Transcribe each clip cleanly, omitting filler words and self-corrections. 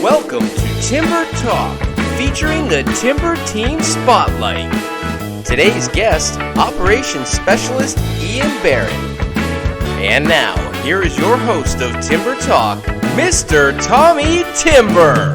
Welcome to Timber Talk, featuring the Timber Team Spotlight. Today's guest, Operations Specialist Ian Barrett. And now, here is your host of Timber Talk, Mr. Tommy Timber.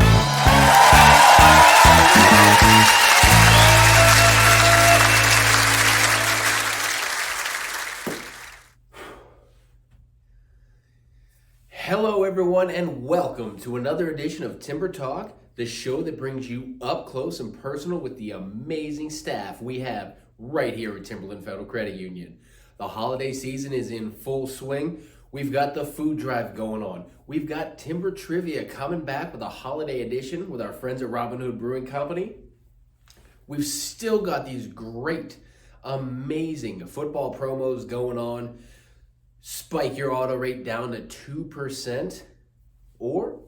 Hello everyone and welcome to another edition of Timber Talk, the show that brings you up close and personal with the amazing staff we have right here at Timberland Federal Credit Union. The holiday season is in full swing. We've got the food drive going on. We've got Timber Trivia coming back with a holiday edition with our friends at Robin Hood Brewing Company. We've still got these great, amazing football promos going on. Spike your auto rate down to 2%, or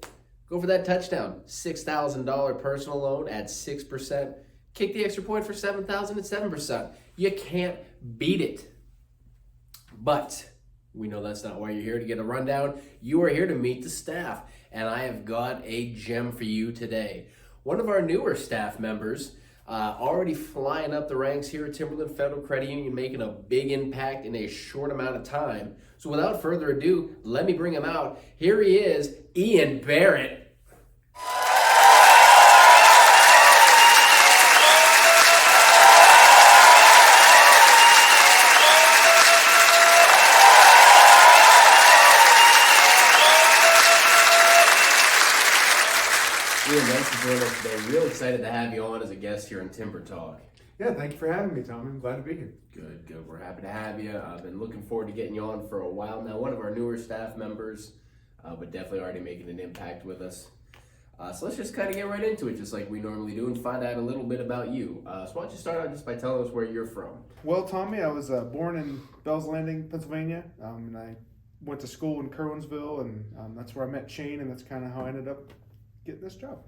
go for that touchdown. $6,000 personal loan at 6%. Kick the extra point for $7,000 at 7%. You can't beat it. But we know that's not why you're here to get a rundown. You are here to meet the staff, and I have got a gem for you today. One of our newer staff members, already flying up the ranks here at Timberland Federal Credit Union, making a big impact in a short amount of time. So without further ado, let me bring him out. Here he is, Ian Barrett. Ian, thanks for joining us today. Real excited to have you on as a guest here in Timber Talk. Yeah, thank you for having me, Tom. I'm glad to be here. Good. We're happy to have you. I've been looking forward to getting you on for a while now. One of our newer staff members, but definitely already making an impact with us. So let's just kind of get right into it, just like we normally do, and find out a little bit about you. So why don't you start out just by telling us where you're from? Well, Tommy, I was born in Bells Landing, Pennsylvania, and I went to school in Kerwinsville, and that's where I met Shane, and that's kind of how I ended up getting this job.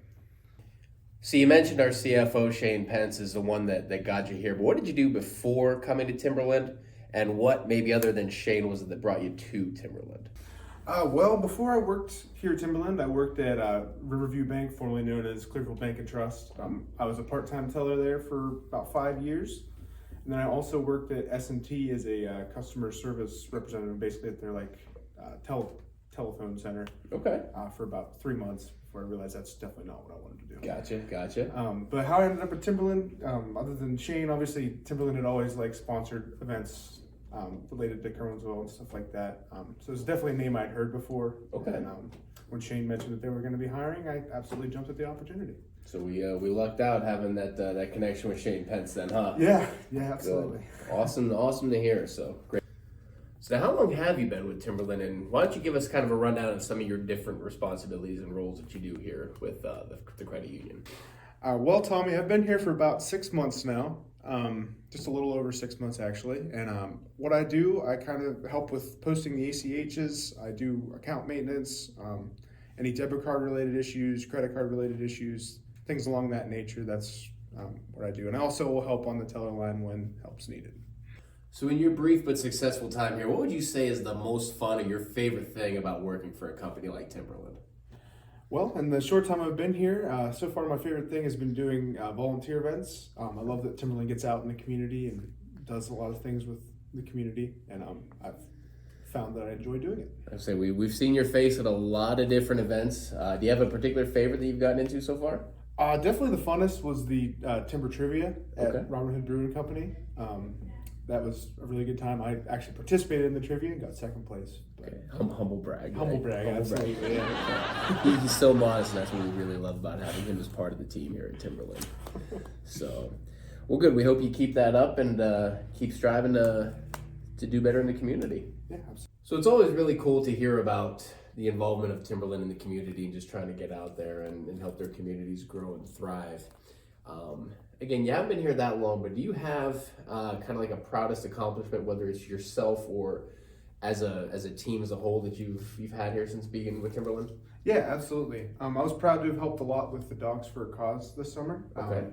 So you mentioned our CFO, Shane Pence, is the one that got you here. But what did you do before coming to Timberland? And what, maybe other than Shane, was it that brought you to Timberland? Well, before I worked here at Timberland, I worked at Riverview Bank, formerly known as Clearfield Bank and Trust. I was a part-time teller there for about 5 years. And then I also worked at S&T as a customer service representative, basically at their telephone center. Okay. For about 3 months. I realized that's definitely not what I wanted to do. Gotcha. But how I ended up at Timberland, other than Shane, obviously Timberland had always sponsored events related to Kerwinsville and stuff like that. So it's definitely a name I'd heard before. Okay. And when Shane mentioned that they were going to be hiring, I absolutely jumped at the opportunity. So we lucked out having that connection with Shane Pence then, huh? Yeah, absolutely. Good. Awesome to hear. So great. So now, how long have you been with Timberland, and why don't you give us kind of a rundown of some of your different responsibilities and roles that you do here with the credit union? Well, Tommy, I've been here for about 6 months now, just a little over 6 months actually. And what I do, I kind of help with posting the ACHs. I do account maintenance, any debit card related issues, credit card related issues, things along that nature. That's what I do. And I also will help on the teller line when help's needed. So in your brief but successful time here, what would you say is the most fun or your favorite thing about working for a company like Timberland? Well, in the short time I've been here, so far my favorite thing has been doing volunteer events. I love that Timberland gets out in the community and does a lot of things with the community, and I've found that I enjoy doing it. I say we've seen your face at a lot of different events. Do you have a particular favorite that you've gotten into so far? Definitely the funnest was the Timber Trivia at Okay. Robin Hood Brewing Company. That was a really good time. I actually participated in the trivia and got second place. Okay. Humble brag. Humble brag, absolutely. Brag. Yeah. He's so modest, and that's what we really love about having him as part of the team here at Timberland. So, well, good. We hope you keep that up and keep striving to do better in the community. Yeah, absolutely. So it's always really cool to hear about the involvement of Timberland in the community and just trying to get out there and help their communities grow and thrive. Again, you haven't been here that long, but do you have kind of like a proudest accomplishment, whether it's yourself or as a team as a whole, that you've had here since being with Timberland? Yeah, absolutely. I was proud to have helped a lot with the Dogs for a Cause this summer. Okay.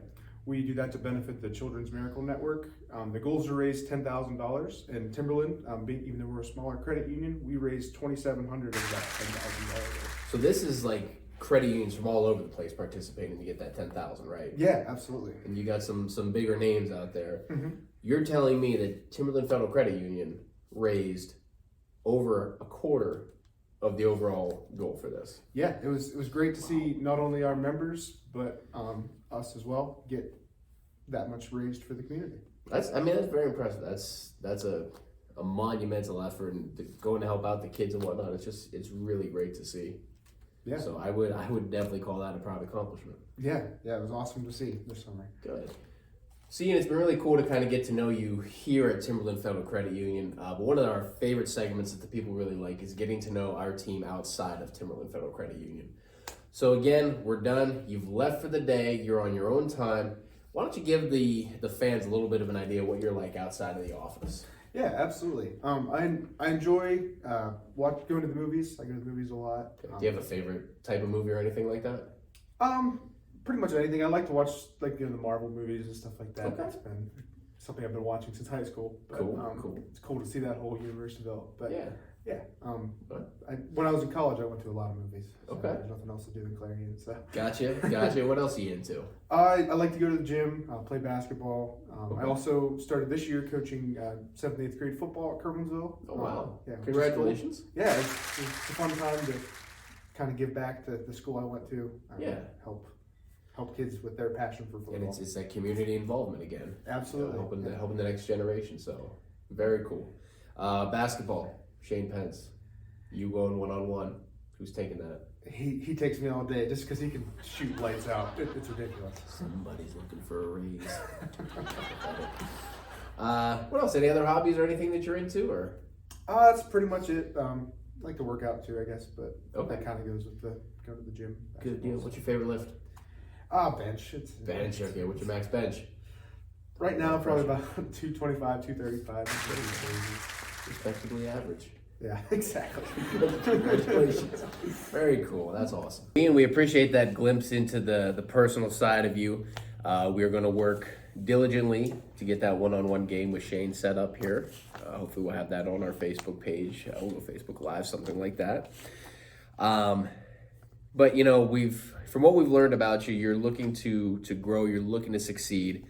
We do that to benefit the Children's Miracle Network. The goal is to raise $10,000, and Timberland, even though we're a smaller credit union, we raised $2,700 of that $10,000. So this is like credit unions from all over the place participating to get that 10,000, right? Yeah, absolutely. And you got some bigger names out there. Mm-hmm. You're telling me that Timberland Federal Credit Union raised over a quarter of the overall goal for this. Yeah, it was great to see not only our members but us as well get that much raised for the community. That's very impressive. That's a monumental effort and going to help out the kids and whatnot. It's really great to see. Yeah. So I would definitely call that a proud accomplishment. Yeah, it was awesome to see this summer. Good. See, and it's been really cool to kind of get to know you here at Timberland Federal Credit Union. But one of our favorite segments that the people really like is getting to know our team outside of Timberland Federal Credit Union. So again, we're done. You've left for the day. You're on your own time. Why don't you give the fans a little bit of an idea of what you're like outside of the office? Yeah, absolutely. I enjoy going to the movies. I go to the movies a lot. Okay. Do you have a favorite type of movie or anything like that? Pretty much anything. I like to watch the Marvel movies and stuff like that. Okay. That's been something I've been watching since high school. But, Cool. It's cool to see that whole universe develop. But Yeah. when I was in college, I went to a lot of movies. So Okay. There's nothing else to do in Clarion. So. Gotcha. What else are you into? I like to go to the gym, play basketball. Okay. I also started this year coaching 7th and 8th grade football at Kerwinsville. Oh, wow. Yeah. which is Congratulations. cool. Yeah, it's a fun time to kind of give back to the school I went to. Help kids with their passion for football. And it's that community involvement again. Absolutely. Helping the next generation. So very cool. Basketball, Shane Pence. You going one-on-one. Who's taking that? He takes me all day just because he can shoot lights out. It's ridiculous. Somebody's looking for a raise. What else? Any other hobbies or anything that you're into? Or That's pretty much it. Like to work out too, I guess, but Okay. that kind of goes with the go to the gym. Good deal. What's your favorite lift? Bench. Bench. Okay. What's your max bench? Right now, probably about 225, 235. Respectably average. Yeah, exactly. Congratulations. Very cool. That's awesome. Ian, we appreciate that glimpse into the personal side of you. We are going to work diligently to get that one-on-one game with Shane set up here. Hopefully we'll have that on our Facebook page, Facebook Live, something like that. But from what we've learned about you, you're looking to grow, you're looking to succeed.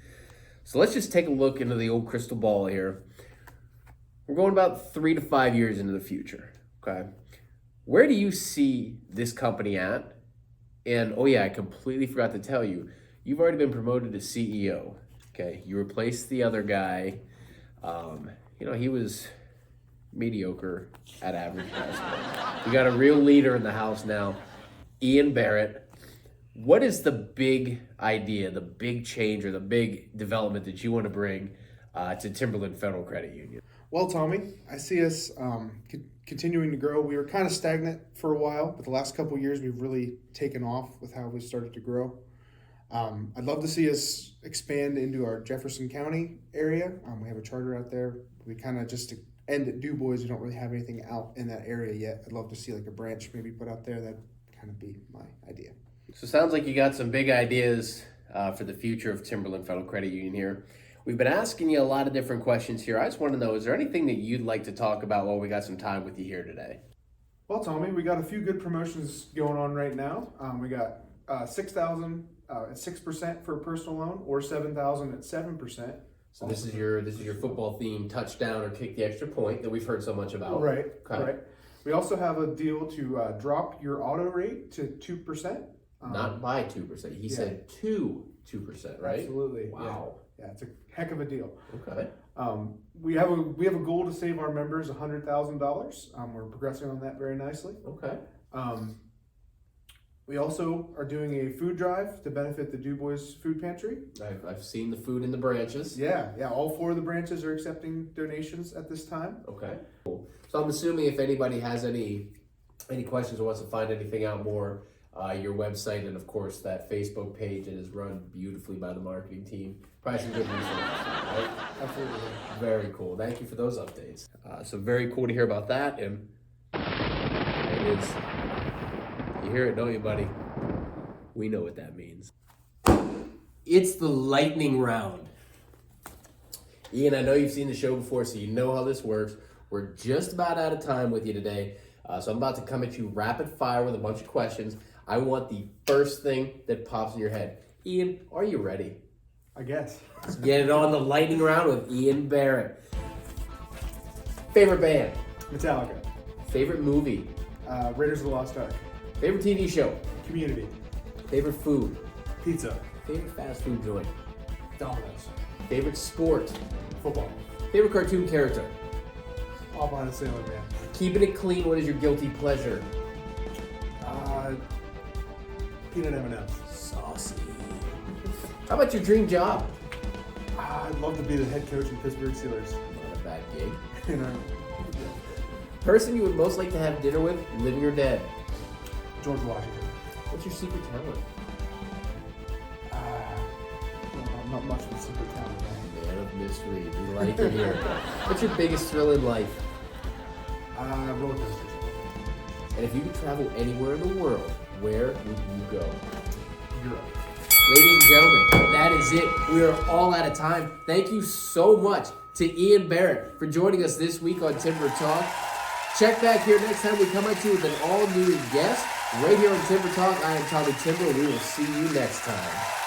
So let's just take a look into the old crystal ball here. We're going about 3 to 5 years into the future, okay? Where do you see this company at? And, I completely forgot to tell you, you've already been promoted to CEO, okay? You replaced the other guy. He was mediocre at average best. We got a real leader in the house now, Ian Barrett. What is the big idea, the big change, or the big development that you want to bring to Timberland Federal Credit Union? Well, Tommy, I see us continuing to grow. We were kind of stagnant for a while, but the last couple of years we've really taken off with how we started to grow. I'd love to see us expand into our Jefferson County area. We have a charter out there. We kind of just to end at Du Bois. We don't really have anything out in that area yet. I'd love to see like a branch maybe put out there. That'd kind of be my idea. So it sounds like you got some big ideas for the future of Timberland Federal Credit Union here. We've been asking you a lot of different questions here. I just want to know, is there anything that you'd like to talk about while we got some time with you here today? Well, Tommy, we got a few good promotions going on right now. We got $6,000 at 6% for a personal loan, or $7,000 at 7%. So this is your football themed touchdown or kick the extra point that we've heard so much about. Right. Okay. Right. We also have a deal to drop your auto rate to 2%. Not by 2%. He said 2%, right? Absolutely. Wow. Yeah, it's a heck of a deal. Okay. We have a goal to save our members $100,000. We're progressing on that very nicely. Okay. We also are doing a food drive to benefit the Du Bois Food Pantry. I've seen the food in the branches. Yeah. All 4 of the branches are accepting donations at this time. Okay. Cool. So I'm assuming if anybody has any questions or wants to find anything out more, your website and of course that Facebook page that is run beautifully by the marketing team. Probably some good resources, right? Absolutely. Very cool. Thank you for those updates. So very cool to hear about that. And there it is. You hear it, don't you, buddy? We know what that means. It's the lightning round. Ian, I know you've seen the show before, so you know how this works. We're just about out of time with you today. So I'm about to come at you rapid fire with a bunch of questions. I want the first thing that pops in your head. Ian, are you ready? I guess. Let's get it on the lightning round with Ian Barrett. Favorite band? Metallica. Favorite movie? Raiders of the Lost Ark. Favorite TV show? Community. Favorite food? Pizza. Favorite fast food joint? Domino's. Favorite sport? Football. Favorite cartoon character? All behind the Sailor Man. Keeping it clean, what is your guilty pleasure? Peanut M&M's. Saucy. How about your dream job? I'd love to be the head coach in Pittsburgh Steelers. Not a bad gig. You know, Person you would most like to have dinner with, living or dead? George Washington. What's your secret talent? I'm not much of a secret talent, man. Man of mystery. We like it here. What's your biggest thrill in life? Roller coasters. And if you could travel anywhere in the world, where would you go? Europe. Ladies and gentlemen, that is it. We are all out of time. Thank you so much to Ian Barrett for joining us this week on Timber Talk. Check back here next time we come at you with an all-new guest right here on Timber Talk. I am Tommy Timber. We will see you next time.